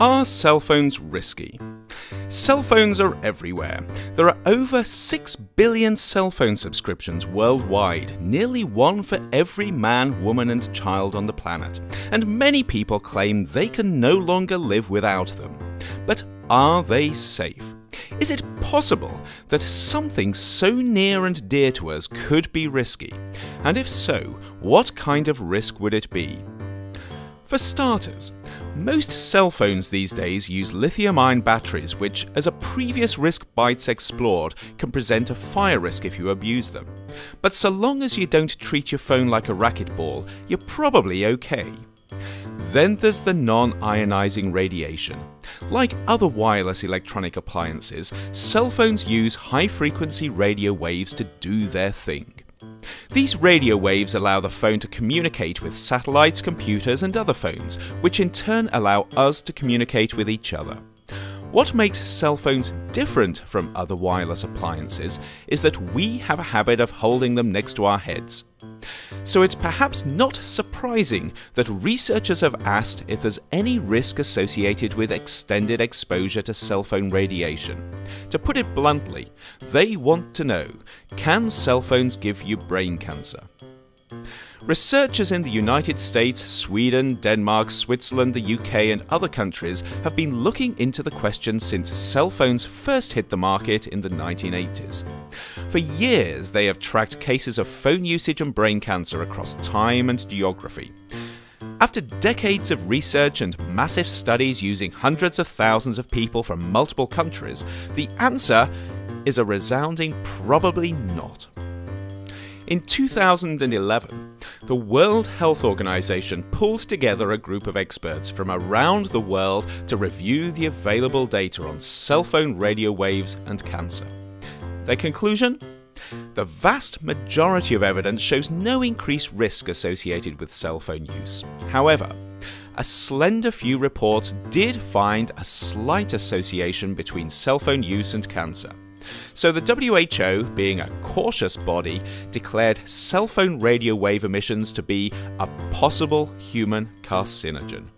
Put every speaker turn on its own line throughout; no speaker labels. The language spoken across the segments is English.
Are cell phones risky? Cell phones are everywhere. There are over 6 billion cell phone subscriptions worldwide, nearly one for every man, woman and child on the planet, and many people claim they can no longer live without them. But are they safe? Is it possible that something so near and dear to us could be risky? And if so, what kind of risk would it be? For starters, most cell phones these days use lithium-ion batteries which, as a previous Risk Bytes explored, can present a fire risk if you abuse them. But so long as you don't treat your phone like a racquetball, you're probably okay. Then there's the non-ionizing radiation. Like other wireless electronic appliances, cell phones use high-frequency radio waves to do their thing. These radio waves allow the phone to communicate with satellites, computers and other phones, which in turn allow us to communicate with each other. What makes cell phones different from other wireless appliances is that we have a habit of holding them next to our heads. So it's perhaps not surprising that researchers have asked if there's any risk associated with extended exposure to cell phone radiation. To put it bluntly, they want to know, can cell phones give you brain cancer? Researchers in the United States, Sweden, Denmark, Switzerland, the UK and other countries have been looking into the question since cell phones first hit the market in the 1980s. For years they have tracked cases of phone usage and brain cancer across time and geography. After decades of research and massive studies using hundreds of thousands of people from multiple countries, the answer is a resounding probably not. In 2011, the World Health Organization pulled together a group of experts from around the world to review the available data on cell phone radio waves and cancer. Their conclusion? The vast majority of evidence shows no increased risk associated with cell phone use. However, a slender few reports did find a slight association between cell phone use and cancer. So the WHO, being a cautious body, declared cell phone radio wave emissions to be a possible human carcinogen.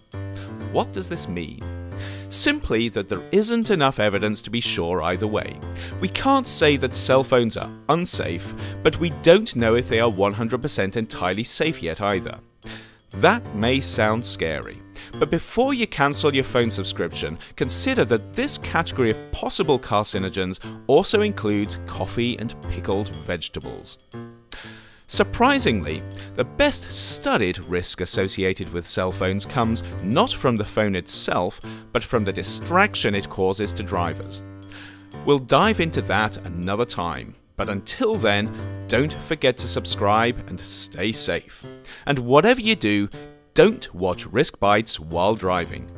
What does this mean? Simply that there isn't enough evidence to be sure either way. We can't say that cell phones are unsafe, but we don't know if they are 100% entirely safe yet either. That may sound scary, but before you cancel your phone subscription, consider that this category of possible carcinogens also includes coffee and pickled vegetables. Surprisingly, the best studied risk associated with cell phones comes not from the phone itself, but from the distraction it causes to drivers. We'll dive into that another time. But until then, don't forget to subscribe and stay safe. And whatever you do, don't watch Risk Bytes while driving.